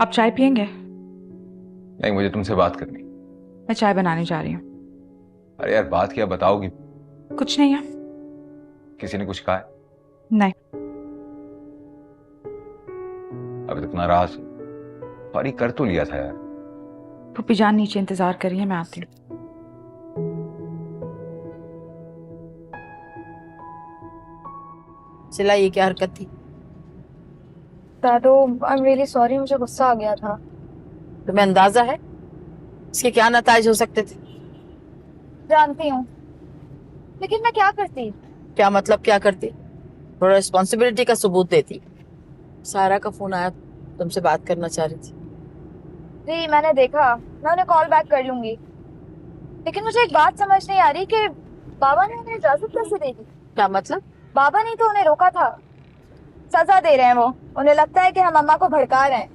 आप चाय पियेंगे? नहीं, मुझे तुमसे बात करनी। मैं चाय बनाने जा रही हूँ। अरे यार, बात क्या बताओगी? कुछ नहीं है। किसी ने कुछ कहा है? नहीं। अभी तक नाराज? सॉरी कर तो लिया था यार। फूफी जान नीचे इंतजार कर रही है, मैं आती हूँ। सिला, ये क्या हरकत थी? दादू, आई एम रियली सॉरी, मुझे गुस्सा आ गया था। तुम्हें अंदाजा है इसके क्या नताज हो सकते थे? जानती हूँ, लेकिन मैं क्या करती। क्या मतलब क्या करती? थोड़ा रिस्पॉन्सिबिलिटी का सबूत देती। सारा का फोन आया, तुमसे बात करना चाह रही थी। जी मैंने देखा, मैं उन्हें कॉल बैक कर लूंगी, लेकिन मुझे एक बात समझ नहीं आ रही कि बाबा ने उन्हें इजाजत कैसे दे दी। क्या मतलब? बाबा ने तो उन्हें रोका था, सजा दे रहे हैं वो। उन्हें लगता है कि हम अम्मा को भड़का रहे हैं।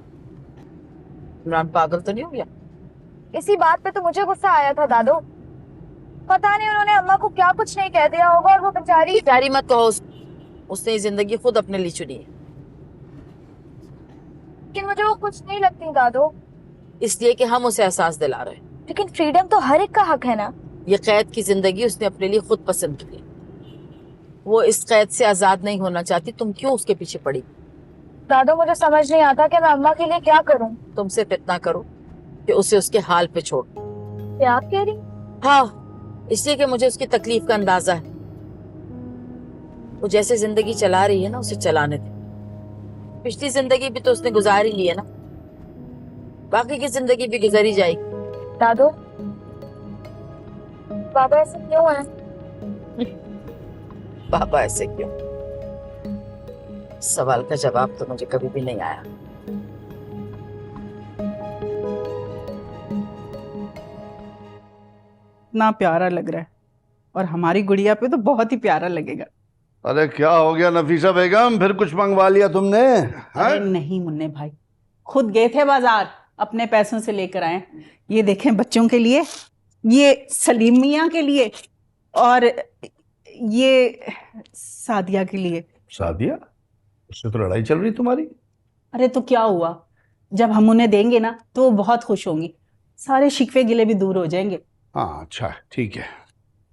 इमरान पागल तो नहीं हो गया? इसी बात पे तो मुझे गुस्सा आया था दादू। पता नहीं उन्होंने अम्मा को क्या कुछ नहीं कह दिया होगा, और वो बेचारी। प्यारी मत कहो उसने ये जिंदगी खुद अपने लिए चुनी है। लेकिन मुझे वो कुछ नहीं लगती दादू। इसलिए कि हम उसे एहसास दिला रहे हैं। लेकिन फ्रीडम तो हर एक का हक है ना। ये कैद की जिंदगी उसने अपने लिए खुद पसंद की है। वो इस कैद से आजाद नहीं होना चाहती, तुम क्यों उसके पीछे पड़ी? दादू, मुझे समझ नहीं आता कि मैं अम्मा के लिए क्या करूं। तुम सिर्फ इतना करो कि उसे उसके हाल पे छोड़। क्या आप कह रही? हाँ, इसलिए कि मुझे उसकी तकलीफ का अंदाजा है। वो जैसे जिंदगी चला रही है ना, उसे चलाने दे। पिछली जिंदगी भी तो उसने गुजार ही ली है ना, बाकी की जिंदगी भी गुजर ही जाएगी। दादू, बाबा ऐसे क्यों है? पापा ऐसे क्यों? सवाल का जवाब तो मुझे कभी भी नहीं आया। इतना प्यारा लग रहा है, और हमारी गुड़िया पे तो बहुत ही प्यारा लगेगा। अरे क्या हो गया नफीसा बेगम, फिर कुछ मंगवा लिया तुमने? अरे नहीं मुन्ने भाई, खुद गए थे बाजार, अपने पैसों से लेकर आए। ये देखें बच्चों के लिए, ये सलीम मियाँ के लिए, और ये सादिया के लिए। सादिया? उससे तो लड़ाई चल रही तुम्हारी। अरे तो क्या हुआ, जब हम उन्हें देंगे ना तो वो बहुत खुश होंगी, सारे शिकवे गिले भी दूर हो जाएंगे। हाँ अच्छा है, ठीक है।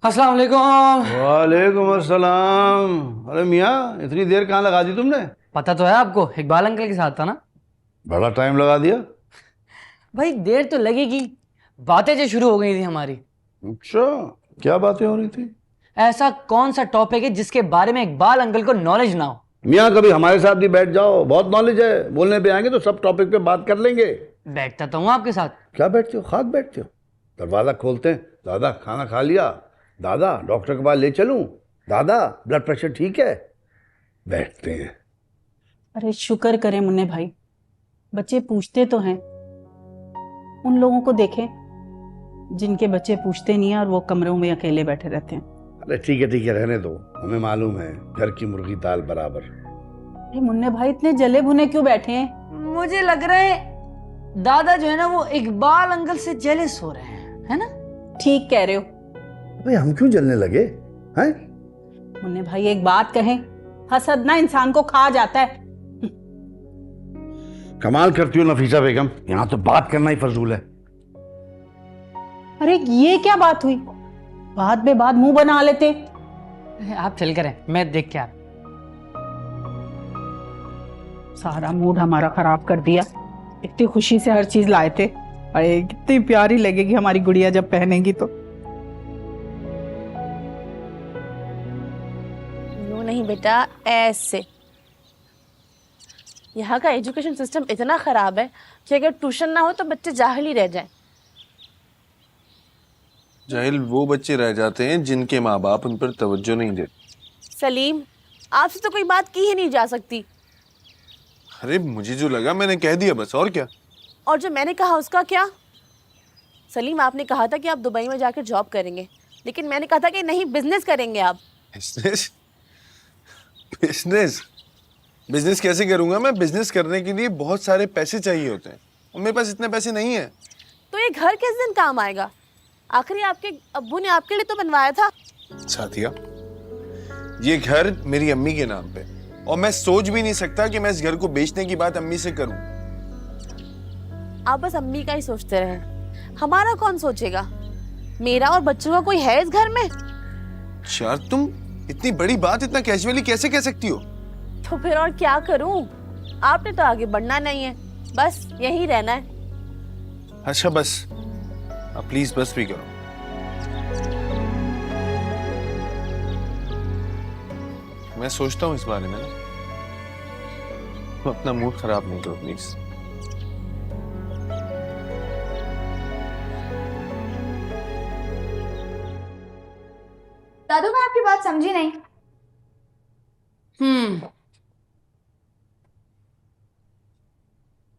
अस्सलाम वालेकुम। वालेकुम अस्सलाम। अरे मियाँ, इतनी देर कहाँ लगा दी तुमने? पता तो है आपको, इकबाल अंकल के साथ था ना। बड़ा टाइम लगा दिया। भाई देर तो लगेगी, बातें जो शुरू हो गई थी हमारी। अच्छा, क्या बातें हो रही थी? ऐसा कौन सा टॉपिक है जिसके बारे में इकबाल अंकल को नॉलेज ना हो? मियाँ कभी हमारे साथ भी बैठ जाओ, बहुत नॉलेज है। बोलने पे आएंगे तो सब टॉपिक पे बात कर लेंगे। बैठता तो हूँ आपके साथ। क्या बैठते हो, खास बैठते हो? दरवाजा खोलते हैं, दादा खाना खा लिया, दादा डॉक्टर के पास ले चलूं, दादा ब्लड प्रेशर ठीक है, बैठते हैं। अरे शुक्र करें मुन्ने भाई, बच्चे पूछते तो हैं। उन लोगों को देखें जिनके बच्चे पूछते नहीं है और वो कमरों में अकेले बैठे रहते हैं। अरे ठीक है रहने दो, हमें मालूम है घर की मुर्गी दाल बराबर। अरे मुन्ने भाई इतने जले भुने क्यों बैठे हैं? मुझे लग रहा है दादा जो है ना वो इकबाल अंकल से जेलस हो रहे हैं, है ना? ठीक कह रहे हो भाई, हम क्यों जलने लगे हैं? मुन्ने भाई, एक बात कहें, हसद ना इंसान को खा जाता है। कमाल करती हो नफीसा बेगम, यहाँ तो बात करना ही फजूल है। अरे ये क्या बात हुई, बात बे बात मुंह बना लेते। आप चल कर मैं देख के आ। सारा मूड हमारा खराब कर दिया। इतनी खुशी से हर चीज लाए थे, अरे कितनी प्यारी लगेगी हमारी गुड़िया जब पहनेगी तो। यूं नहीं बेटा, ऐसे। यहाँ का एजुकेशन सिस्टम इतना खराब है कि अगर ट्यूशन ना हो तो बच्चे जाहिल ही रह जाएं। जाहिल वो बच्चे रह जाते हैं जिनके माँ बाप उन पर तवज्जो नहीं देते। सलीम, आपसे तो कोई बात की ही नहीं जा सकती। अरे मुझे जो लगा मैंने कह दिया बस, और क्या। और जो मैंने कहा उसका क्या? सलीम, आपने कहा था कि आप दुबई में जाकर जॉब करेंगे, लेकिन मैंने कहा था कि नहीं, बिजनेस करेंगे आप। बिजनेस? बिजनेस बिजनेस कैसे करूंगा मैं? बिजनेस करने के लिए बहुत सारे पैसे चाहिए होते हैं और मेरे पास इतने पैसे नहीं है। तो ये घर किस दिन काम आएगा? आखिर आपके अब्बू ने आपके लिए तो बनवाया था। साथिया, ये घर मेरी अम्मी के नाम पे, और मैं सोच भी नहीं सकता कि मैं इस घर को बेचने की बात अम्मी से करूं। आप बस अम्मी का ही सोचते रहे, हमारा कौन सोचेगा? मेरा और बच्चों का कोई है इस घर में? यार तुम इतनी बड़ी बात इतना कैजुअली कैसे कह सकती हो? तो फिर और क्या करूं? आपने तो आगे बढ़ना नहीं है, बस यहीं रहना है। अच्छा बस, अब प्लीज बस भी करो। मैं सोचता हूँ इस बारे में ना, तुम अपना मूड खराब नहीं करो प्लीज। दादू मैं आपकी बात समझी नहीं।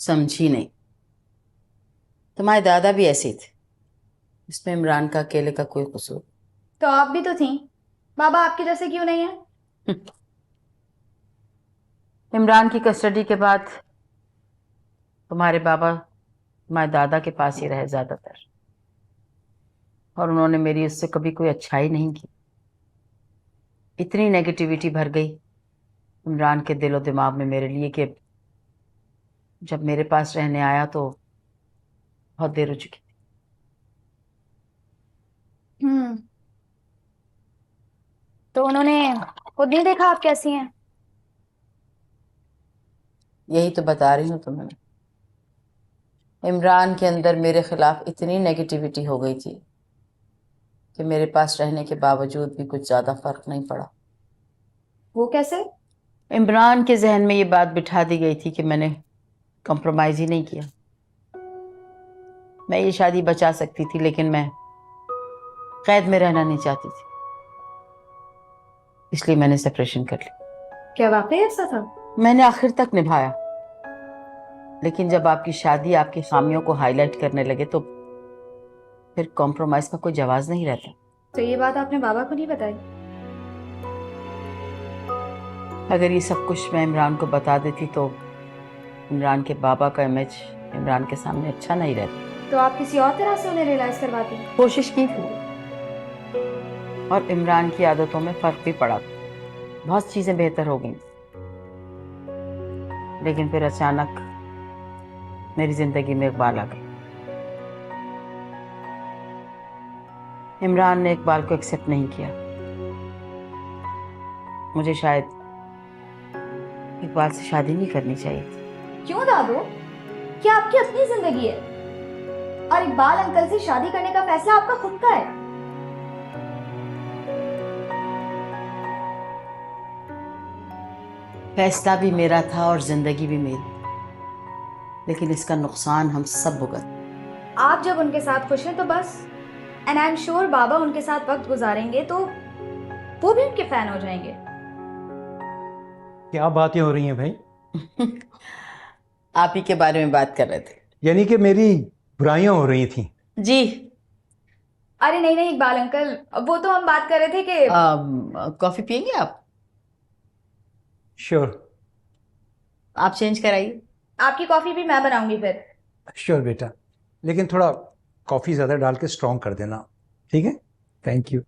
समझी नहीं? तुम्हारे दादा भी ऐसे ही थे, इसमें इमरान का अकेले का कोई कसूर? तो आप भी तो थी, बाबा आपके जैसे क्यों नहीं है? इमरान की कस्टडी के बाद तुम्हारे बाबा तुम्हारे दादा के पास ही रहे ज्यादातर, और उन्होंने मेरी उससे कभी कोई अच्छाई नहीं की। इतनी नेगेटिविटी भर गई इमरान के दिलो दिमाग में मेरे लिए कि जब मेरे पास रहने आया तो बहुत देर हो चुकी थी। तो उन्होंने खुद नहीं देखा आप कैसी हैं? यही तो बता रही हूँ तुम्हें। इमरान के अंदर मेरे खिलाफ इतनी नेगेटिविटी हो गई थी कि मेरे पास रहने के बावजूद भी कुछ ज्यादा फर्क नहीं पड़ा। वो कैसे? इमरान के जहन में ये बात बिठा दी गई थी कि मैंने कॉम्प्रोमाइज ही नहीं किया। मैं ये शादी बचा सकती थी, लेकिन मैं कैद में रहना नहीं चाहती थी, इसलिए मैंने सेपरेशन कर ली। क्या वाकई ऐसा था? मैंने आखिर तक निभाया, लेकिन जब आपकी शादी आपकी खामियों को हाईलाइट करने लगे तो फिर कॉम्प्रोमाइज का कोई जवाब नहीं रहता। तो ये बात आपने बाबा को नहीं बताई? अगर ये सब कुछ मैं इमरान को बता देती तो इमरान के बाबा का इमेज इमरान के सामने अच्छा नहीं रहता। तो आप किसी और तरह से उन्हें रियलाइज करवाती? कोशिश की थी, और इमरान की आदतों में फर्क भी पड़ा, बहुत चीजें बेहतर हो गई, लेकिन फिर अचानक मेरी जिंदगी में इकबाल आ गई। इमरान ने इकबाल को एक्सेप्ट नहीं किया। मुझे शायद इकबाल से शादी नहीं करनी चाहिए थी। क्यों दादू? क्या आपकी अपनी जिंदगी है और इकबाल अंकल से शादी करने का फैसला आपका खुद का है? फैसला भी मेरा था और जिंदगी भी मेरी, लेकिन इसका नुकसान हम सब भुगत। आप जब उनके साथ खुश हैं तो बस, एंड आई एम श्योर बाबा उनके साथ वक्त गुजारेंगे तो वो भी उनके फैन हो जाएंगे। क्या बातें हो रही हैं भाई? आप ही के बारे में बात कर रहे थे। यानी कि मेरी बुराइयां हो रही थी? जी। अरे नहीं नहीं इकबाल अंकल, वो तो हम बात कर रहे थे कि कॉफी पियेंगे आप? श्योर। आप चेंज कराइए। आपकी कॉफी भी मैं बनाऊंगी फिर। श्योर बेटा, लेकिन थोड़ा कॉफी ज्यादा डाल के स्ट्रॉन्ग कर देना, ठीक है? Thank you.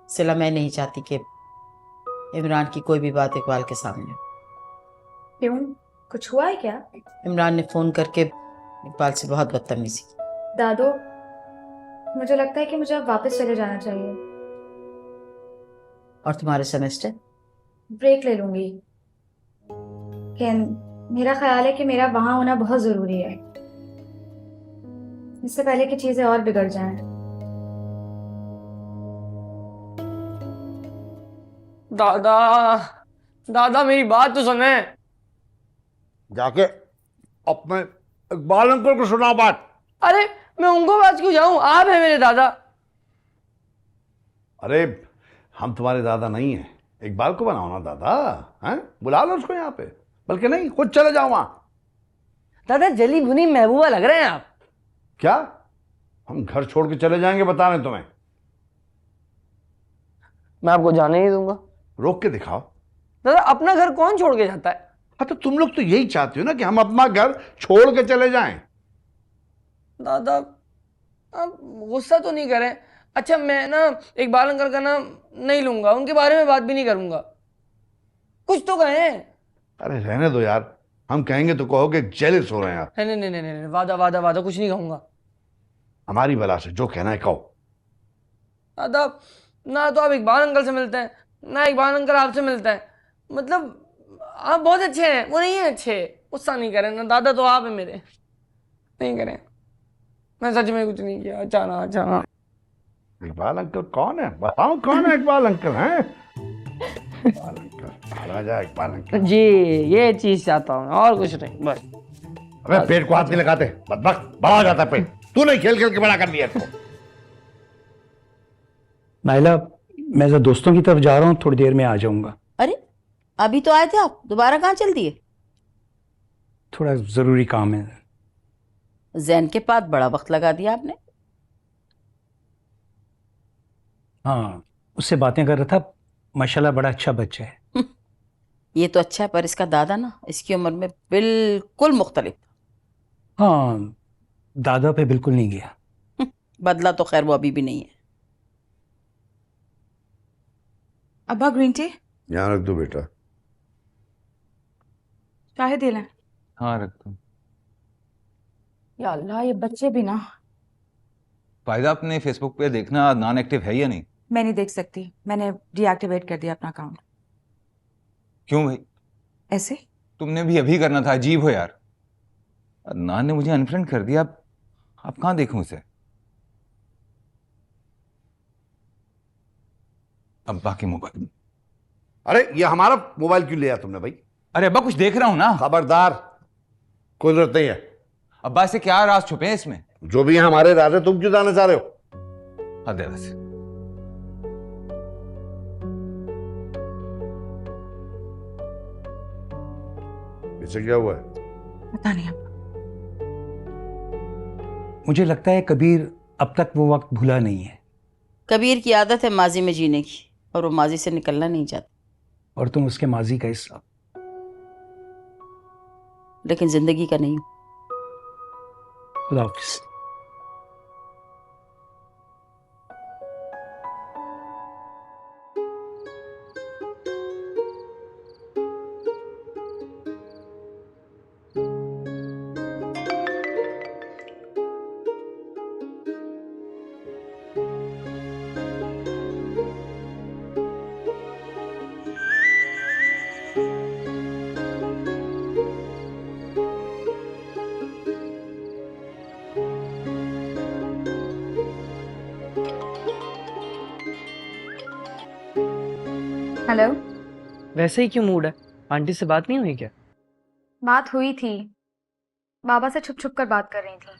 सिला, मैं नहीं चाहती कि इमरान की कोई भी बात इकबाल के सामने। क्यों, कुछ हुआ है क्या? इमरान ने फोन करके इकबाल से बहुत बदतमीजी की। दादू, मुझे लगता है कि मुझे अब वापस चले जाना चाहिए। और तुम्हारे सेमेस्टर? ब्रेक ले लूंगी, लेकिन मेरा ख्याल है कि मेरा वहां होना बहुत जरूरी है, इससे पहले कि चीजें और बिगड़ जाएं। दादा, दादा मेरी बात तो सुने। जाके अपने इकबाल अंकल को सुना बात। अरे मैं उनको बात क्यों जाऊं, आप है मेरे दादा। अरे हम तुम्हारे दादा नहीं हैं, इकबाल को बनाओ ना दादा, हैं? बुला लो उसको यहाँ पे, बल्कि नहीं खुद चले जाओ वहां। दादा जली भुनी महबूबा लग रहे हैं आप। क्या हम घर छोड़ के चले जाएंगे बता रहे तुम्हें? मैं आपको जाने नहीं दूंगा। रोक के दिखाओ। दादा अपना घर कौन छोड़ के जाता है? हाँ तो तुम लोग तो यही चाहते हो ना कि हम अपना घर छोड़ के चले जाएं। दादा आप गुस्सा तो नहीं करें। अच्छा मैं ना इकबाल अंकल का नाम नहीं लूंगा, उनके बारे में बात भी नहीं करूंगा। कुछ तो कहें। अरे रहने दो यार, हम कहेंगे तो कहो कि जेलस हो रहे हैं आप। नहीं नहीं नहीं नहीं नहीं, वादा वादा वादा कुछ नहीं कहूंगा। हमारी बला से जो कहना है कहो। दादा ना तो आप इकबाल अंकल से मिलते हैं, ना इकबाल अंकल आपसे मिलते हैं। मतलब आप बहुत अच्छे हैं, वो नहीं है अच्छे। गुस्सा नहीं करें ना दादा, तो आप है मेरे, नहीं करें। मैं सच में कुछ नहीं किया, अचानक अचानक। इकबाल अंकल कौन है? बताओ कौन है इकबाल अंकल? हैं इकबाल अंकल, राजा इकबाल अंकल। जी ये चीज चाहता हूँ और कुछ नहीं, बस। अबे पेट को हाथ नहीं लगाते, बदबख्त, बड़ा हो जाता है पेट। तूने खेल खेल के बड़ा कर लिया इसको। नाइला, मैं जरा दोस्तों की तरफ जा रहा हूँ, थोड़ी देर में आ जाऊंगा। अरे अभी तो आए थे आप, दोबारा कहाँ चल दिए? थोड़ा जरूरी काम है। जैन के पास बड़ा वक्त लगा दिया आपने। हाँ, उससे बातें कर रहा था, माशाल्लाह बड़ा अच्छा बच्चा है। ये तो अच्छा है, पर इसका दादा ना इसकी उम्र में बिल्कुल मुख्तलिफ। हाँ, दादा पे बिल्कुल नहीं गया। बदला तो खैर वो अभी भी नहीं है। अब्बा ग्रीन टी यहाँ रख दो बेटा। चाहे दे लें। हाँ रख दो। या अल्लाह, ये बच्चे भी ना। फायदा अपने फेसबुक पे देखना नॉन एक्टिव है या नहीं। मैं नहीं देख सकती, मैंने डीएक्टिवेट कर दिया अपना अकाउंट। क्यों भाई? ऐसे? तुमने भी अभी करना था, अजीब हो यार। अदनान ने मुझे अनफ्रेंड कर दिया, अब कहाँ देखूं उसे? अब्बा की मोबाइल। अरे ये हमारा मोबाइल क्यों लिया तुमने भाई? अरे अब्बा कुछ देख रहा हूं ना। खबरदार, कोई जरूरत नहीं है। अब्बा से क्या राज छुपे हैं इसमें? जो भी है हमारे राज है, तुम क्यों जाना चाह रहे हो? हद है वैसे। इसे क्या हुआ है? पता नहीं अब। मुझे लगता है कबीर अब तक वो वक्त भूला नहीं है। कबीर की आदत है माजी में जीने की, और वो माजी से निकलना नहीं चाहता। और तुम उसके माजी का हिस्सा। लेकिन जिंदगी का नहीं। खुदा हाफिज। हेलो। वैसे ही क्यों मूड है? आंटी से बात नहीं हुई क्या? बात हुई थी, बाबा से छुप छुप कर बात कर रही थी।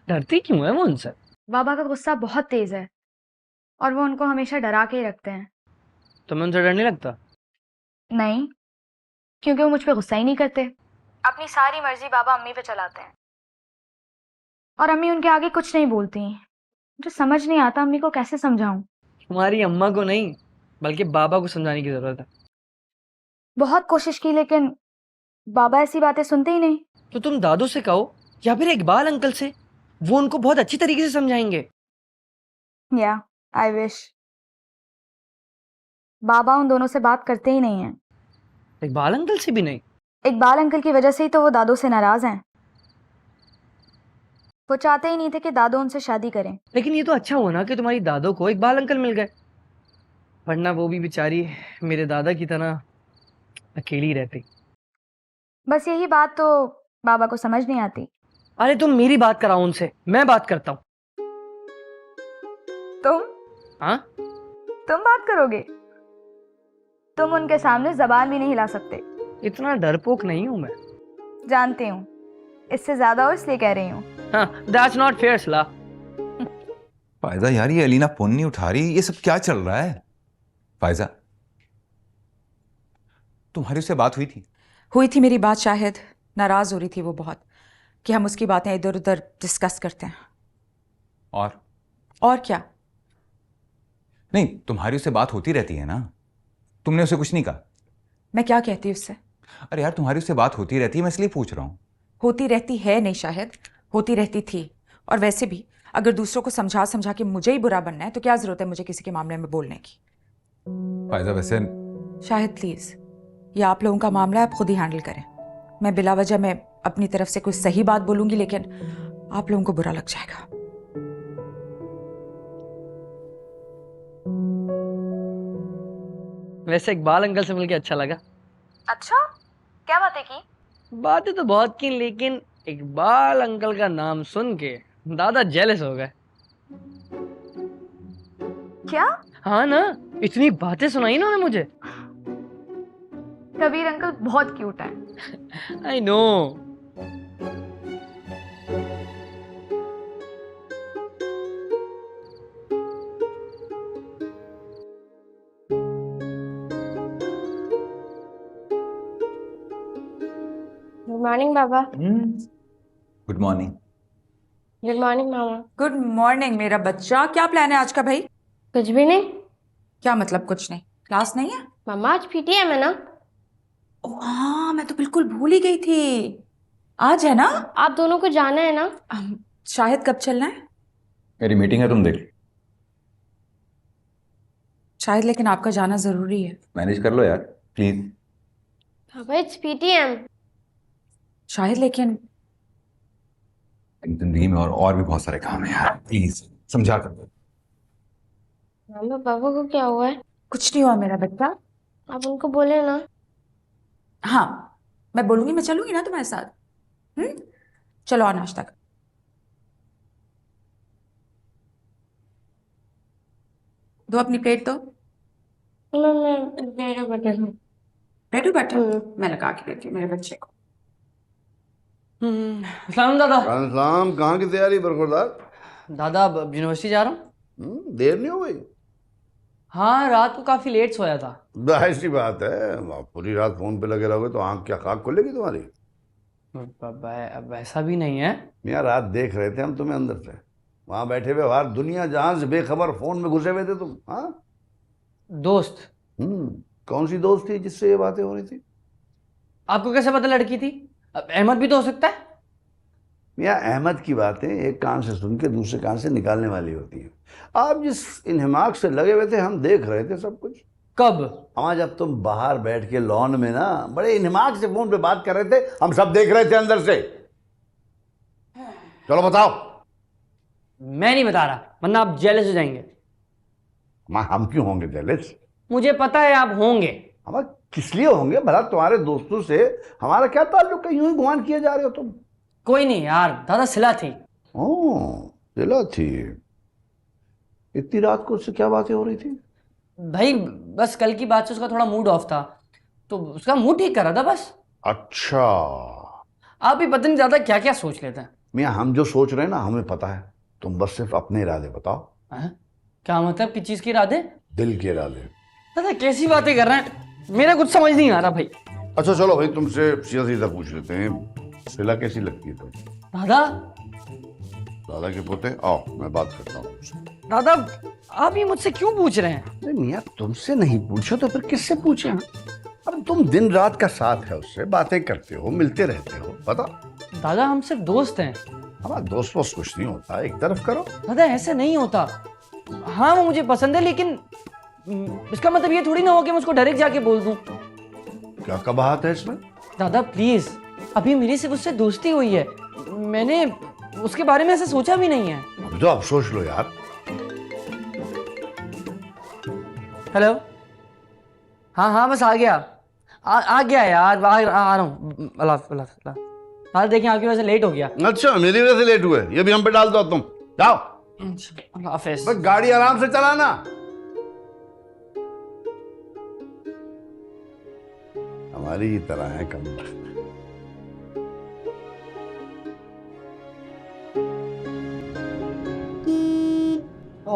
डरती क्यों है वो उनसे? बाबा का गुस्सा बहुत तेज है और वो उनको हमेशा डरा के ही रखते हैं। तुम्हें उनसे डर नहीं लगता? नहीं, क्योंकि वो मुझ पे गुस्सा ही नहीं करते। अपनी सारी मर्जी बाबा अम्मी पे चलाते हैं और अम्मी उनके आगे कुछ नहीं बोलती। मुझे समझ नहीं आता अम्मी को कैसे समझाऊं। तुम्हारी अम्मा को नहीं, बल्कि बाबा को समझाने की जरूरत है। बहुत कोशिश की, लेकिन बाबा ऐसी बातें सुनते ही नहीं। तो तुम दादू से कहो या फिर इकबाल अंकल से, वो उनको बहुत अच्छी तरीके से समझाएंगे। या आई विश। बाबा उन दोनों से बात करते ही नहीं हैं। इकबाल अंकल से भी नहीं? इकबाल अंकल की वजह से ही तो वो दादू से नाराज हैं। वो चाहते ही नहीं थे कि दादू उनसे शादी करें। लेकिन ये तो अच्छा हुआ ना कि तुम्हारी दादो को इकबाल अंकल मिल गए, वरना वो भी बेचारी मेरे दादा की तरह अकेली रहती। बस यही बात तो बाबा को समझ नहीं आती। अरे तुम मेरी बात कराओ उनसे, मैं बात करता हूँ। तुम? हाँ? तुम बात करोगे? तुम उनके सामने जबान भी नहीं हिला सकते। इतना डरपोक नहीं हूं मैं। जानती हूँ, इससे ज्यादा हो इसलिए कह रही हूँ। हाँ, that's not fair सला। फायदा यार, ये अलीना फोन नहीं उठा रही, ये सब क्या चल रहा है? फायजा, तुम्हारी उससे बात हुई थी? हुई थी मेरी बात, शाहिद नाराज हो रही थी वो बहुत कि हम उसकी बातें इधर उधर डिस्कस करते हैं। और क्या? नहीं, तुम्हारी उससे बात होती रहती है ना, तुमने उसे कुछ नहीं कहा? मैं क्या कहती उससे? अरे यार, तुम्हारी उससे बात होती रहती है, मैं इसलिए पूछ रहा हूँ। होती रहती है नहीं शाहिद, होती रहती थी। और वैसे भी अगर दूसरों को समझा समझा के मुझे ही बुरा बनना है तो क्या जरूरत है मुझे किसी के मामले में बोलने की? फायजा वैसे शाहिद प्लीज, ये आप लोगों का मामला है, आप खुद ही हैंडल करें। मैं बिला वजह में अपनी तरफ से कोई सही बात बोलूंगी, लेकिन आप लोगों को बुरा लग जाएगा। वैसे इकबाल अंकल से मिलके अच्छा लगा। अच्छा, क्या बातें की? बातें तो बहुत की, लेकिन इकबाल अंकल का नाम सुन के दादा जेलस हो गए। क्या? हाँ ना, इतनी बातें सुनाई ना उन्होंने मुझे। कबीर अंकल बहुत क्यूट है। I know. Good morning Baba. Good morning. Good morning mama. Good morning मेरा बच्चा। क्या प्लान है आज का भाई? कुछ भी नहीं। क्या मतलब कुछ नहीं? क्लास नहीं है? मामा आज पीटीएम है ना? ओ हाँ, मैं तो बिल्कुल भूल ही गई थी। आज है ना? आप दोनों को जाना है ना? शाहिद कब चलना है? मेरी मीटिंग है, तुम देख। शाहिद लेकिन आपका जाना जरूरी है। मैनेज कर लो यार प्लीज। पापा इट्स पीटीएम। शाहिद लेकिन जिंदगी में और भी बहुत सारे काम है यार, प्लीज समझा कर दो। मामा पापा को क्या हुआ है? कुछ नहीं हुआ मेरा बच्चा। आप उनको बोले ना। हाँ मैं बोलूंगी, मैं चलूंगी ना तुम्हारे साथ। चलो आओ नाश्ता कर। दो अपनी प्लेट दो। मैं बैठो बैठो, मैं लगा के देती हूँ मेरे बच्चे को। सलाम दादा। सलाम। कहाँ की तैयारी बरखुरदार? दादा अब यूनिवर्सिटी जा रहा हूँ। देर नहीं हो गई? हाँ, रात को काफी लेट सोया था। जाहिर सी बात है, आप पूरी रात फोन पे लगे रहोगे तो आंख क्या खाक खुलेगी तुम्हारी? अब ऐसा भी नहीं है। मियाँ रात देख रहे थे हम तुम्हें अंदर से, वहां बैठे हुए बाहर दुनिया जहां से बेखबर फोन में घुसे हुए थे तुम। हाँ दोस्त। कौन सी दोस्त थी जिससे ये बातें हो रही थी? आपको कैसे पता लड़की थी? अब अहमद भी तो हो सकता है। मियाँ अहमद की बातें एक कान से सुन के दूसरे कान से निकालने वाली होती हैं। आप जिस इन्हिमाक से लगे हुए थे हम देख रहे थे सब कुछ। कब? हाँ, जब तुम बाहर बैठ के लॉन में ना बड़े इन्हिमाक से फोन पे बात कर रहे थे, हम सब देख रहे थे अंदर से। चलो बताओ। मैं नहीं बता रहा, वरना आप जेलस हो जाएंगे। हम क्यों होंगे जेलस? मुझे पता है आप होंगे। हम किस लिए होंगे भला? तुम्हारे दोस्तों से हमारा क्या ताल्लुक है? यूं ही गुमान किए जा रहे हो तुम। कोई नहीं यार, दादा सिला थी। ओह सिला थी। इतनी रात को उससे क्या बातें हो रही थी? भाई बस कल की बात से उसका थोड़ा मूड ऑफ था, तो उसका मूड ठीक कर रहा था बस। अच्छा। आप भी पता नहीं ज्यादा क्या क्या सोच लेते हैं। मियाँ हम जो सोच रहे हैं ना हमें पता है, तुम बस सिर्फ अपने इरादे बताओ। क्या मतलब? किस चीज के इरादे? दिल के इरादे। दादा कैसी बातें कर रहे हैं, मेरा कुछ समझ नहीं आ रहा भाई। अच्छा चलो भाई, तुमसे सीधा सीधा पूछ लेते हैं, सिला कैसी लगती है तुम? दादा। दादा के पोते, आओ मैं बात करता हूँ तुमसे। दादा आप ये मुझसे क्यों पूछ रहे हैं? अरे मियाँ तुमसे नहीं पूछो तो फिर किससे पूछे? अब तुम दिन रात का साथ है उससे, बातें करते हो, मिलते रहते हो, पता। दादा हम सिर्फ दोस्त हैं। हमारा दोस्त वोस्त कुछ नहीं होता, एक तरफ करो। दादा ऐसे नहीं होता। हाँ वो मुझे पसंद है, लेकिन इसका मतलब ये थोड़ी ना हो कि मैं उसको डायरेक्ट जाके बोल दूं। क्या कबाहत है इसमें? दादा प्लीज, अभी मेरी सिर्फ उससे दोस्ती हुई है, मैंने उसके बारे में ऐसे सोचा भी नहीं है। अब तो आप सोच लो यार। हेलो। हाँ बस आ गया। आ गया यार, आ रहा हूँ। अल्लाह हाल देखिए, आपकी वजह से लेट हो गया। अच्छा मेरी वजह से लेट हुए, ये भी हम पे डाल दो तुम। जाओ। हाफिज। बस गाड़ी आराम से चलाना। हमारी ही तरह है कम।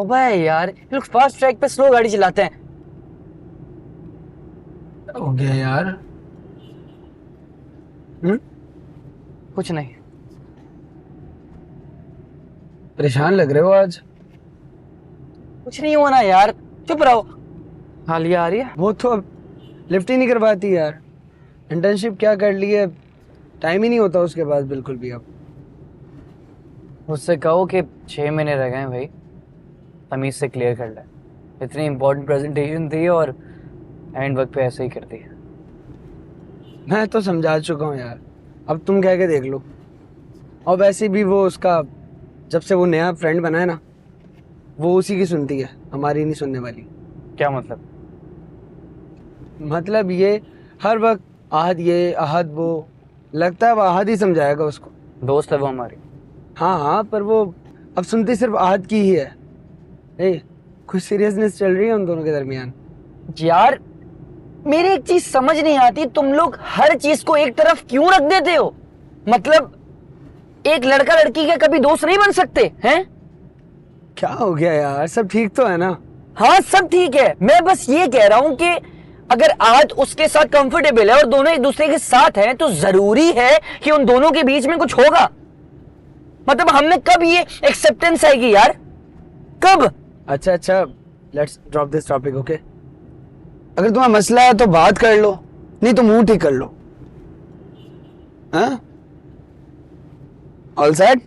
भाई यार ये लोग फास्ट ट्रैक पे स्लो गाड़ी चलाते हैं। हो गया यार। कुछ नहीं। परेशान लग रहे हो आज। कुछ नहीं हुआ ना यार, चुप रहो। हालिया आ रही है। वो तो अब लिफ्ट ही नहीं करवाती यार। इंटर्नशिप क्या कर ली है, टाइम ही नहीं होता उसके बाद बिल्कुल भी। अब उससे कहो कि 6 महीने रह गए भाई, तमीज से क्लियर कर ले। इतनी इंपॉर्टेंट प्रेजेंटेशन थी और एंड वक्त पे ऐसे ही करती है। मैं तो समझा चुका हूँ यार, अब तुम कह के देख लो। और वैसे भी वो उसका जब से वो नया फ्रेंड बना है ना, वो उसी की सुनती है, हमारी नहीं सुनने वाली। क्या मतलब? मतलब ये हर वक्त आहद ये आहद वो, लगता है वो आहद ही समझाएगा उसको। दोस्त है वो हमारी। हाँ हाँ, पर वो अब सुनती सिर्फ आहद की ही है। कुछ सीरियसनेस चल रही है उन दोनों के दरमियान। यार मेरी एक चीज समझ नहीं आती, तुम लोग हर चीज को एक तरफ क्यों रख देते हो? मतलब एक लड़का लड़की के कभी दोस्त नहीं बन सकते हैं? क्या हो गया यार, सब ठीक तो है ना? हाँ सब ठीक है, मैं बस ये कह रहा हूं कि अगर आज उसके साथ कंफर्टेबल है और दोनों एक दूसरे के साथ हैं तो जरूरी है कि उन दोनों के बीच में कुछ होगा। मतलब हमने कब ये एक्सेप्टेंस आएगी यार, कब? अच्छा, let's drop this topic, okay? अगर तुम्हारा मसला है तो बात कर लो, नहीं तो मुंह ठीक कर लो। हाँ, ऑल सेट?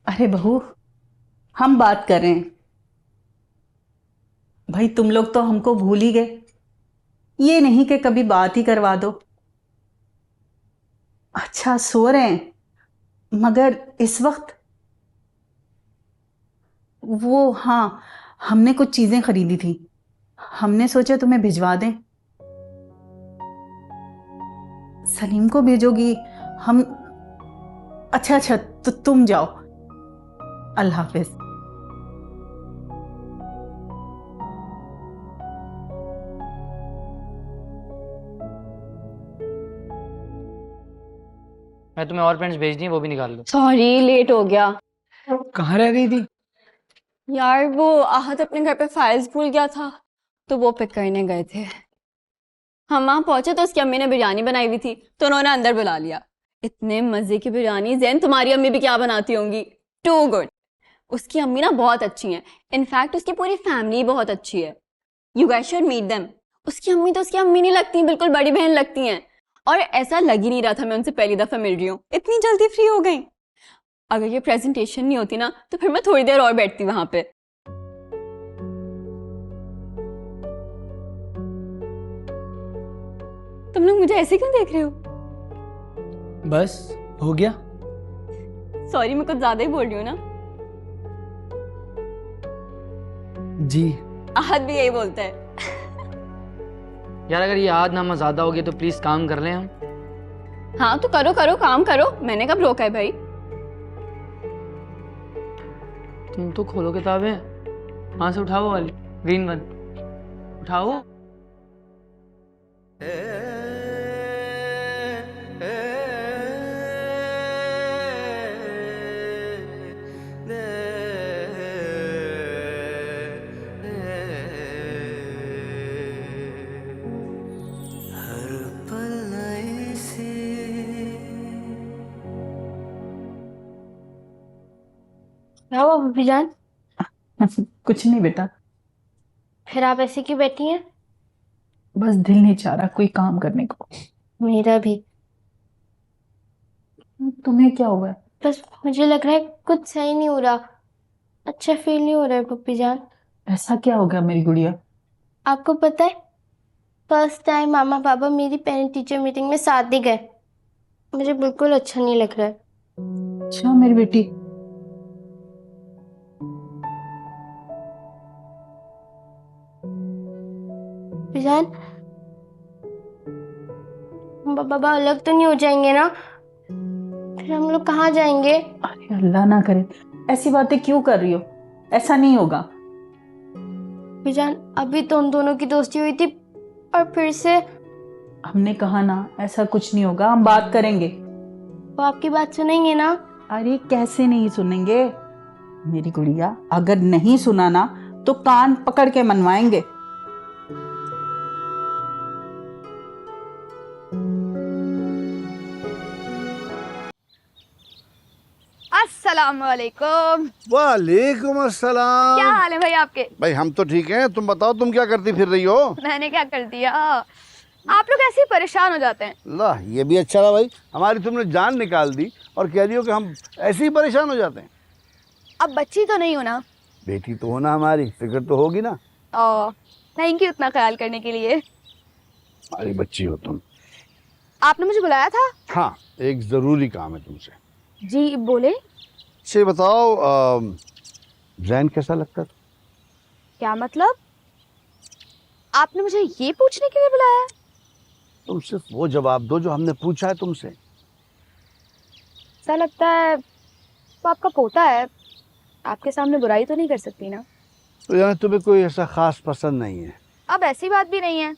अरे बहू, हम बात कर रहे हैं भाई, तुम लोग तो हमको भूल ही गए। ये नहीं कि कभी बात ही करवा दो। अच्छा सो रहे हैं, मगर इस वक्त? वो हाँ, हमने कुछ चीजें खरीदी थी, हमने सोचा तुम्हें भिजवा दें। सलीम को भेजोगी? हम अच्छा तो तुम जाओ, अल्लाह हाफिज। मैं तुम्हें और पेंट्स भेज दी, वो भी निकाल दो। सॉरी लेट हो गया। कहाँ रह गई थी? यार वो आहत अपने घर पे फाइल्स भूल गया था तो वो पिक करने गए थे। हम वहाँ पहुंचे तो उसकी अम्मी ने बिरयानी बनाई हुई थी तो उन्होंने अंदर बुला लिया। इतने मजे की बिरयानी, जैन तुम्हारी अम्मी भी क्या बनाती होंगी, टू गुड। उसकी अम्मी ना बहुत अच्छी हैं, इनफैक्ट उसकी पूरी फैमिली बहुत अच्छी है। You guys should meet them. उसकी अम्मी तो उसकी अम्मी नहीं लगती, बिल्कुल बड़ी बहन लगती हैं। और ऐसा लग ही नहीं रहा था मैं उनसे पहली दफा मिल रही हूँ, इतनी जल्दी फ्री हो गई। अगर ये प्रेजेंटेशन नहीं होती ना तो फिर मैं थोड़ी देर और बैठती वहां पे। तुम लोग मुझे ऐसे क्यों देख रहे हो? बस हो गया। सॉरी मैं कुछ ज्यादा ही बोल रही हूँ ना? जी आहद भी यही बोलता है। यार अगर ये यादनामा ज्यादा हो गया तो प्लीज काम कर लें हम। हाँ तो करो करो, काम करो, मैंने कब रोका है भाई? तुम तो खोलो किताबें, वहां से उठाओ वाली ग्रीन वन, उठाओ। क्या हुआ भाभी जान? कुछ नहीं बेटा। फिर आप ऐसे क्यों बैठी हैं? बस दिल नहीं चाह रहा कोई काम करने को। मेरा भी। तुम्हें क्या हुआ है? बस मुझे लग रहा है कुछ सही नहीं हो रहा, अच्छा फील नहीं हो रहा है पप्पी जान। ऐसा क्या हो गया मेरी गुड़िया? आपको पता है, फर्स्ट टाइम मामा पापा मेरी पेरेंट टीचर मीटिंग में साथ ही गए। मुझे बिल्कुल अच्छा नहीं लग रहा है। अच्छा मेरी बेटी। जान, बाबा अलग तो नहीं हो जाएंगे ना? फिर हम लोग कहाँ जाएंगे? अरे अल्लाह ना करे, ऐसी बातें क्यों कर रही हो? ऐसा नहीं होगा। जान अभी तो उन दोनों की दोस्ती हुई थी और फिर से। हमने कहा ना ऐसा कुछ नहीं होगा, हम बात करेंगे। वो आपकी बात सुनेंगे ना? अरे कैसे नहीं सुनेंगे मेरी गुड़िया, अगर नहीं सुना ना तो कान पकड़ के मनवाएंगे। अस्सलामुअलैकुम। वालेकुम अस्सलाम। क्या हाल है भाई आपके? भाई हम तो ठीक हैं, तुम बताओ तुम क्या करती फिर रही हो? मैंने क्या कर दिया? आप लोग ऐसे ही परेशान हो जाते हैं। ला ये भी अच्छा रहा भाई, हमारी तुमने जान निकाल दी और कह रही हो कि हम ऐसे ही परेशान हो जाते हैं। अब बच्ची तो नहीं हो ना, बेटी तो हो ना हमारी, फिक्र तो होगी ना। थैंक यू इतना ख्याल करने के लिए। हमारी बच्ची हो तुम। आपने मुझे बुलाया था? हाँ, एक जरूरी काम है तुमसे। जी बोले। से बताओ, जैन कैसा लगता था? क्या मतलब? आपने मुझे ये पूछने के लिए बुलाया? तुम सिर्फ वो जवाब दो जो हमने पूछा है तुमसे। ऐसा लगता है वो आपका पोता है, आपके सामने बुराई तो नहीं कर सकती ना। तो यानी तुम्हें कोई ऐसा खास पसंद नहीं है? अब ऐसी बात भी नहीं है।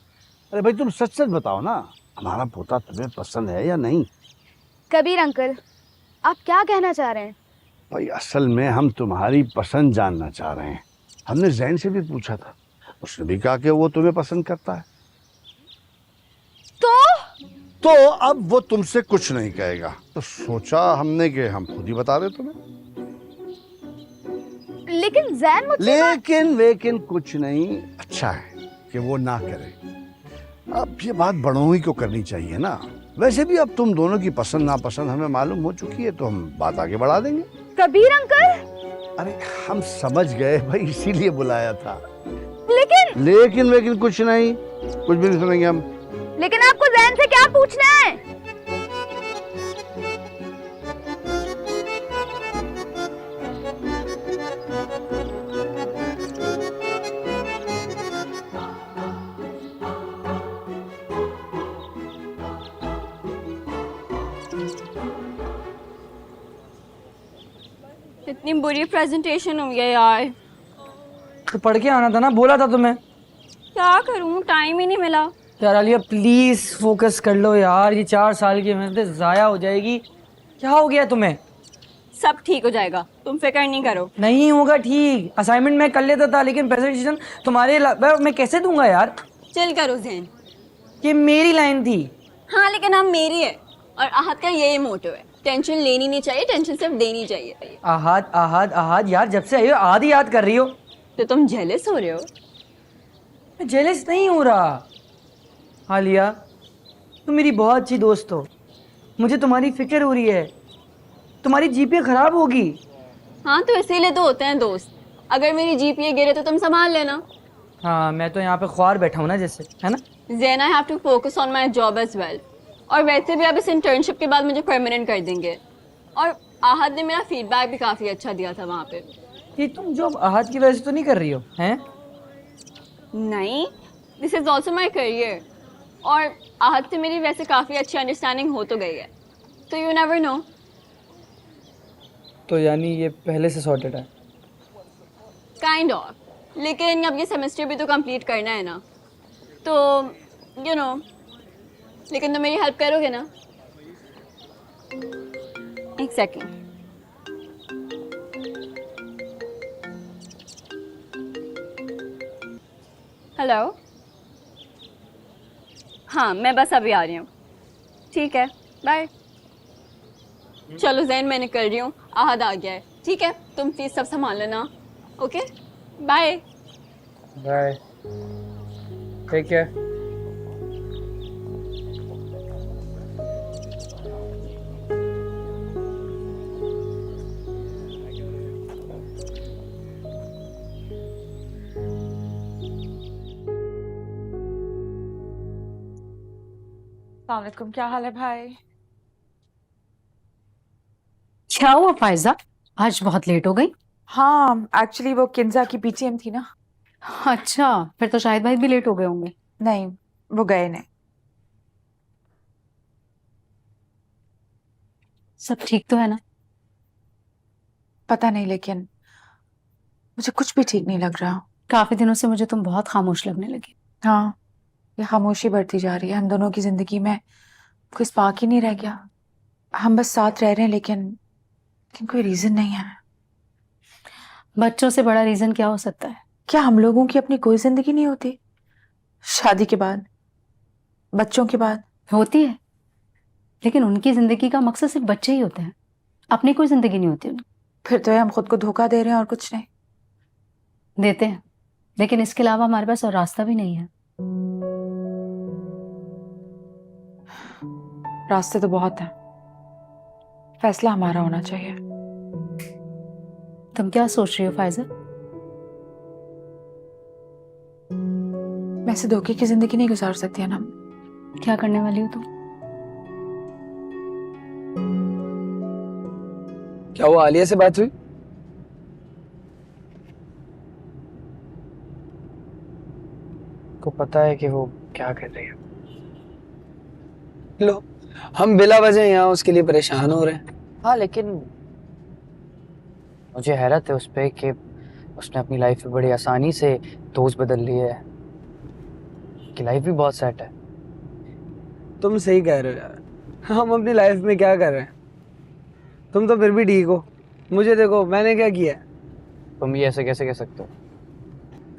अरे भाई तुम सच सच बताओ ना, हमारा पोता तुम्हें पसंद है या नहीं? कबीर अंकल, आप क्या कहना चाह रहे हैं? भाई असल में हम तुम्हारी पसंद जानना चाह रहे हैं। हमने जैन से भी पूछा था, उसने भी कहा कि वो तुम्हें पसंद करता है। तो अब वो तुमसे कुछ नहीं कहेगा, तो सोचा हमने कि हम खुद ही बता दें तुम्हें। लेकिन जैन मुझसे लेकिन कुछ नहीं, अच्छा है कि वो ना करे। अब ये बात बड़ों ही को करनी चाहिए ना। वैसे भी अब तुम दोनों की पसंद नापसंद हमें मालूम हो चुकी है, तो हम बात आगे बढ़ा देंगे। कबीर अंकल, अरे हम समझ गए भाई, इसीलिए बुलाया था। लेकिन कुछ नहीं, कुछ भी नहीं सुनेंगे हम। लेकिन आपको जैन से क्या पूछना है? इतनी बुरी प्रेजेंटेशन हुई है यार। तो पढ़ के आना था ना, बोला था तुम्हें। क्या करूं, टाइम ही नहीं मिला। यार आलिया प्लीज फोकस कर लो यार, ये 4 साल की मेहनत जाया हो जाएगी। क्या हो गया तुम्हें? सब ठीक हो जाएगा, तुम फिक्र नहीं करो। नहीं होगा ठीक, असाइनमेंट मैं कर लेता था, लेकिन प्रेजेंटेशन तुम्हारे मैं कैसे दूंगा यार? चिल करो जैन, ये मेरी लाइन थी। हाँ लेकिन अब मेरी है, और आहत का यही मोटो है, टेंशन लेनी नहीं चाहिए, टेंशन सिर्फ देनी चाहिए। आहद आहद आहद यार, जब से आई हो आधी याद कर रही हो। तो तुम जेलस हो रहे हो? मैं जेलस नहीं हो रहा आलिया, तुम मेरी बहुत अच्छी दोस्त हो, मुझे तुम्हारी फिक्र हो रही है, तुम्हारी जीपीए खराब होगी। हाँ तो इसीलिए तो होते हैं दोस्त, अगर मेरी जीपीए गिरे तो तुम संभाल लेना। हाँ मैं तो यहाँ पे ख्वार बैठा हूँ ना जैसे, है ना। Then I have to focus on my job as well, और वैसे भी अब इस इंटर्नशिप के बाद मुझे परमानेंट कर देंगे। और आहद ने मेरा फीडबैक भी काफ़ी अच्छा दिया था वहाँ पे। ये तुम जॉब आहद की वजह से तो नहीं कर रही हो हैं? नहीं, this is also my career, और आहद से मेरी वैसे काफ़ी अच्छी अंडरस्टैंडिंग हो तो गई है, तो यू नेवर नो। तो यानी ये पहले से सॉर्टेड है? काइंड ऑफ, लेकिन अब ये सेमेस्टर भी तो कंप्लीट करना है ना, तो यू नो। लेकिन तुम मेरी हेल्प करोगे ना? एक सेकेंड। हेलो, हाँ मैं बस अभी आ रही हूँ। ठीक है, बाय। चलो जैन मैं निकल रही हूँ, आहद आ गया है। ठीक है, तुम प्लीज सब संभाल लेना। Okay, bye bye, take care. अस्सलाम वालेकुम, क्या हाल है भाई? क्या हुआ फायजा, आज बहुत लेट हो गई? हाँ एक्चुअली वो किंजा की पीटीएम थी ना। अच्छा, फिर तो शाहिद भाई भी लेट हो गए होंगे। नहीं, वो गए नहीं। सब ठीक तो है ना? पता नहीं, लेकिन मुझे कुछ भी ठीक नहीं लग रहा। काफी दिनों से मुझे तुम बहुत खामोश लगने लगी। हाँ, ये खामोशी बढ़ती जा रही है। हम दोनों की जिंदगी में कोई स्पार्क ही नहीं रह गया। हम बस साथ रह रहे हैं, लेकिन कोई रीजन नहीं है। बच्चों से बड़ा रीजन क्या हो सकता है? क्या हम लोगों की अपनी कोई जिंदगी नहीं होती? शादी के बाद, बच्चों के बाद? होती है, लेकिन उनकी जिंदगी का मकसद सिर्फ बच्चे ही होते हैं, अपनी कोई जिंदगी नहीं होती उनकी। फिर तो ये हम खुद को धोखा दे रहे हैं और कुछ नहीं। देते हैं, लेकिन इसके अलावा हमारे पास और रास्ता भी नहीं है। रास्ते तो बहुत हैं, फैसला हमारा होना चाहिए। तुम क्या सोच रही हो फायजा? मैं ऐसे धोखे की जिंदगी नहीं गुजार सकती है ना। क्या करने वाली हो तुम? क्या वो आलिया से बात हुई? को पता है कि वो क्या कर रही है? लो, हम बिला वजह यहाँ उसके लिए परेशान हो रहे हैं। हाँ, लेकिन मुझे हैरत है उस पे कि उसने अपनी लाइफ में बड़ी आसानी से दोस्त बदल लिए है, कि लाइफ भी बहुत सेट है। तुम सही कह रहे हो यार, हम अपनी लाइफ में क्या कर रहे हैं? तुम तो फिर भी ठीक हो, मुझे देखो मैंने क्या किया। तुम भी ऐसे कैसे कह सकते हो?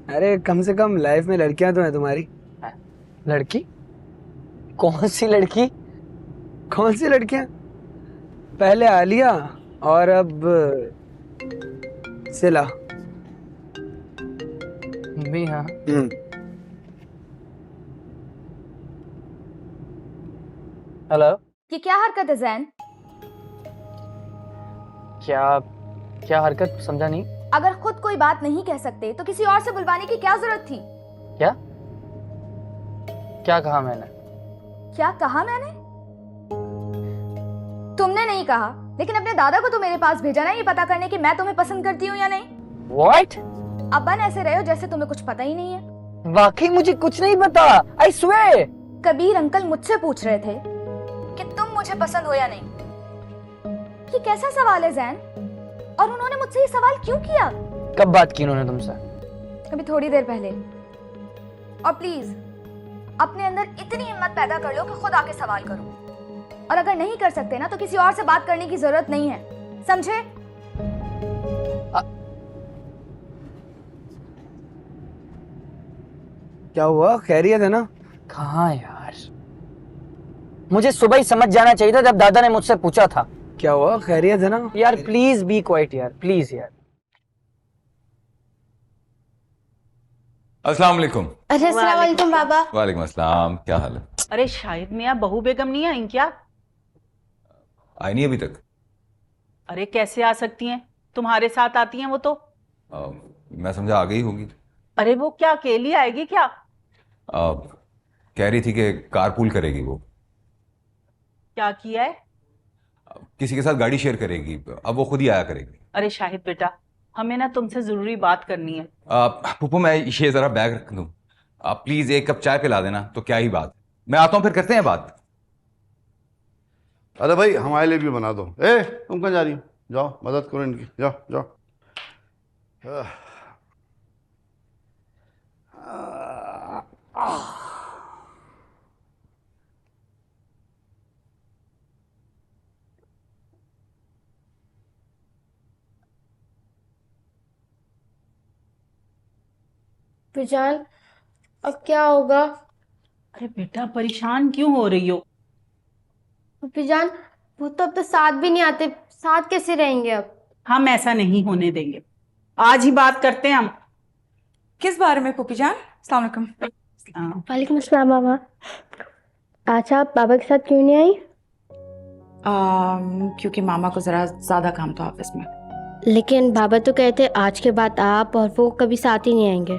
अरे कम से कम लाइफ में लड़कियां तो हैं तुम्हारी। लड़की? कौन सी लड़की? कौन सी लड़कियां? पहले आलिया और अब सिला। भी हाँ। हेलो। ये क्या हरकत है जैन? क्या हरकत? समझा नहीं। अगर खुद कोई बात नहीं कह सकते तो किसी और से बुलवाने की क्या जरूरत थी? क्या कहा मैंने? क्या कहा मैंने? तुमने नहीं कहा, लेकिन अपने दादा को तो मेरे पास भेजा ना ये पता करने की मैं तुम्हें पसंद करती हूँ या नहीं। What? अब्बन ऐसे रहे हो जैसे तुम्हें कुछ पता ही नहीं है। वाकई मुझे कुछ नहीं पता, I swear। कबीर अंकल मुझसे पूछ रहे थे कि तुम मुझे पसंद हो या नहीं। ये कैसा सवाल है जैन? और उन्होंने मुझसे ये सवाल क्यों किया? कब बात की उन्होंने तुमसे? अभी थोड़ी देर पहले। और प्लीज अपने अंदर इतनी हिम्मत पैदा कर लो कि खुद आके सवाल करो, और अगर नहीं कर सकते ना तो किसी और से बात करने की जरूरत नहीं है, समझे? क्या हुआ? खैरियत है ना? कहाँ यार, मुझे सुबह ही समझ जाना चाहिए था जब दादा ने मुझसे पूछा था। क्या हुआ? खैरियत है ना? यार प्लीज बी क्वाइट यार, प्लीज यार। अस्सलाम वालेकुम। अरे अस्सलाम वालेकुम बाबा। वालेकुम अस्सलाम, क्या हाल है? अरे शाहिद मियाँ बहू बेगम नहीं आई क्या? आई नहीं अभी तक। अरे कैसे आ सकती हैं, तुम्हारे साथ आती हैं वो तो। मैं समझा आ गई होगी। अरे वो क्या अकेली आएगी क्या? कह रही थी कि कारपूल करेगी वो। क्या किया है? किसी के साथ गाड़ी शेयर करेगी, अब वो खुद ही आया करेगी। अरे शाहिद बेटा, हमें ना तुमसे जरूरी बात करनी है। पुप्पू मैं ये जरा बैग रख दूं, आप प्लीज एक कप चाय पिला देना तो क्या ही बात। मैं आता हूं, फिर करते हैं बात। अरे भाई हमारे लिए भी बना दो। ए तुम कहाँ जा रही हो? जाओ मदद करो इनकी, जाओ जाओ। जान अब क्या होगा? अरे बेटा परेशान क्यों हो रही हो? जान वो तो अब तो साथ भी नहीं आते, साथ कैसे रहेंगे अब? हम ऐसा नहीं होने देंगे, आज ही बात करते हैं हम। किस बारे में पुप्पी जान? अस्सलाम वालेकुम। वालेकुम अस्सलाम मामा। आज आप बाबा के साथ क्यों नहीं आई? क्योंकि मामा को जरा ज्यादा काम था ऑफिस में। लेकिन बाबा तो कहते आज के बाद आप और वो कभी साथ ही नहीं आएंगे।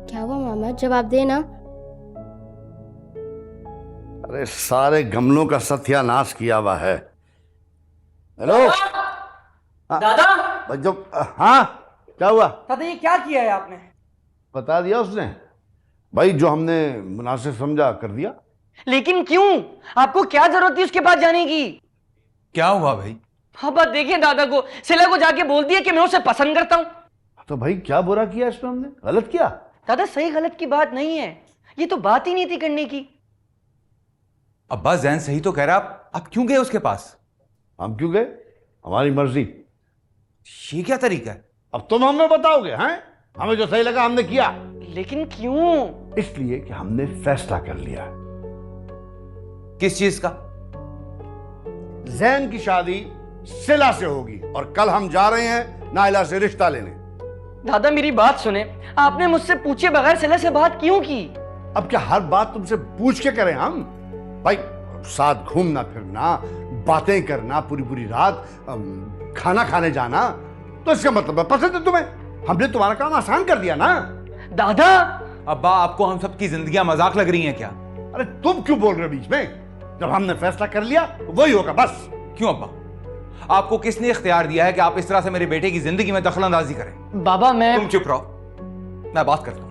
क्या हुआ मामा, जवाब देना। अरे सारे गमलों का सत्यानाश किया हुआ है। हेलो दादा। जब हाँ क्या हुआ? दादा ये क्या किया है आपने? बता दिया उसने भाई, जो हमने मुनासिब समझा कर दिया। लेकिन क्यों? आपको क्या जरूरत थी उसके पास जाने की? क्या हुआ भाई? हाँ बात देखिए, दादा को सिला को जाके बोल दिया कि मैं उसे पसंद करता हूँ। तो भाई क्या बुरा किया इसमें हमने? गलत किया? दादा सही गलत की बात नहीं है, ये तो बात ही नहीं थी करने की। अब्बा जैन सही तो कह रहा, आप क्यों गए उसके पास? हम क्यों गए? हमारी मर्जी। ये क्या तरीका है? अब तुम हमें बताओगे? हैं हमें जो सही लगा हमने किया। लेकिन क्यों? इसलिए कि हमने फैसला कर लिया। किस चीज का? जैन की शादी सिला से होगी और कल हम जा रहे हैं नाइला से रिश्ता लेने। दादा मेरी बात सुने, आपने मुझसे पूछे बगैर सिला से बात क्यों की? अब क्या हर बात तुमसे पूछ के करें हम? भाई साथ घूमना फिरना, बातें करना, पूरी पूरी रात खाना खाने जाना, तो इसका मतलब पसंद है तुम्हें। हमने तुम्हारा काम आसान कर दिया ना। दादा अब्बा आपको हम सबकी जिंदगियां मजाक लग रही हैं क्या? अरे तुम क्यों बोल रहे हो बीच में? जब हमने फैसला कर लिया तो वही होगा बस। क्यों अब्बा? आपको किसने इख्तियार दिया है कि आप इस तरह से मेरे बेटे की जिंदगी में दखलंदाजी करें? बाबा मैं तुम चुप रहो, मैं बात करता हूं।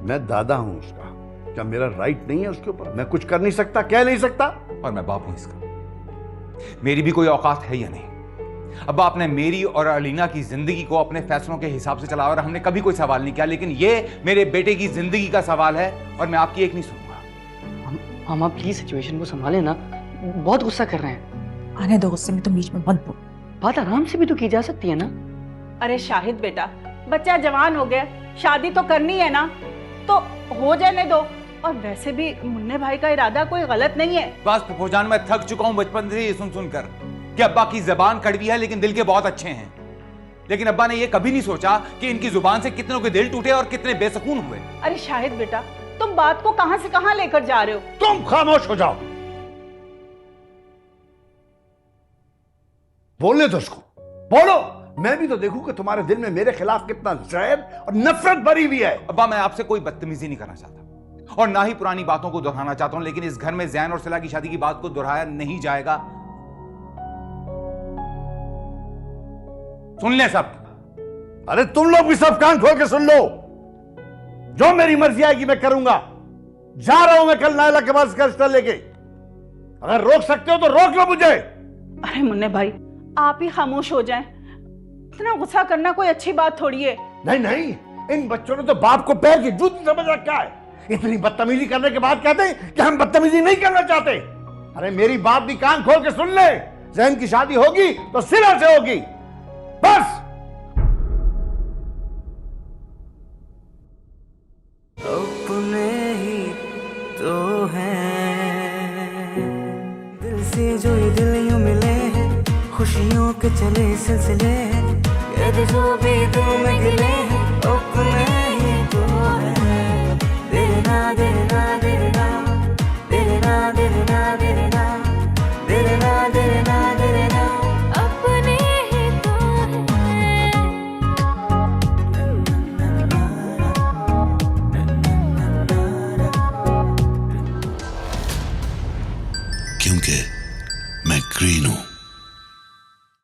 मैं दादा हूं उसका, क्या मेरा राइट नहीं है उसके ऊपर? मैं कुछ कर नहीं सकता, कह नहीं सकता? और मैं बाप हूं इसका, मेरी भी कोई औकात है या नहीं? अब्बा आपने मेरी और अलीना की जिंदगी को अपने फैसलों के हिसाब से चलाया और हमने कभी कोई सवाल नहीं किया, लेकिन ये मेरे बेटे की जिंदगी का सवाल है और मैं आपकी एक नहीं सुनूंगा। मामा प्लीज सिचुएशन को संभाले ना, बहुत गुस्सा कर रहे हैं। आने दो, गुस्से में तुम बीच में मत बोल। बात आराम से भी तो की जा सकती है ना। अरे शाहिद बेटा, बच्चा जवान हो गया, शादी तो करनी है ना, तो हो जाने दो। और वैसे भी मुन्ने भाई का इरादा कोई गलत नहीं है। बस फूफाजान मैं थक चुका हूं बचपन से ये सुन सुनकर कि अब्बा की जबान कड़वी है लेकिन दिल के बहुत अच्छे हैं। लेकिन अब्बा ने ये कभी नहीं सोचा कि इनकी जुबान से कितनों के दिल टूटे और कितने बेसुकून हुए। अरे शाहिद बेटा, तुम बात को कहां से कहां लेकर जा रहे हो? तुम खामोश हो जाओ। बोलने दो उसको, बोलो। मैं भी तो देखूं कि तुम्हारे दिल में मेरे खिलाफ कितना जहर और नफरत भरी हुई है। अब्बा मैं आपसे कोई बदतमीजी नहीं करना चाहता और ना ही पुरानी बातों को दोहराना चाहता हूं, लेकिन इस घर में जैन और सिला की शादी की बात को दोहराया नहीं जाएगा। सुन ले सब। अरे तुम लोग भी सब कान खोल के सुन लो। जो मेरी मर्जी आएगी मैं करूंगा। जा रहा हूं मैं कल नायला के पास इसका रिश्ता लेके। अगर रोक सकते हो तो रोक लो मुझे। अरे मुन्ने भाई, आप ही खामोश हो जाएं। इतना गुस्सा करना कोई अच्छी बात थोड़ी है। नहीं नहीं, इन बच्चों ने तो बाप को पैर की जूती समझ रखा है। इतनी बदतमीजी करने के बाद कहते हैं कि हम बदतमीजी नहीं करना चाहते। अरे मेरी बात भी कान खोल के सुन ले। जैन की शादी होगी तो सिरा से होगी, बस। अपने ही तो हैं दिल से जो ये दिल यूं मिले हैं, खुशियों के चले सिलसिले हैं, ये जो भी दिल में गिले हैं, अपने ही तो हैं, दिल ना दिल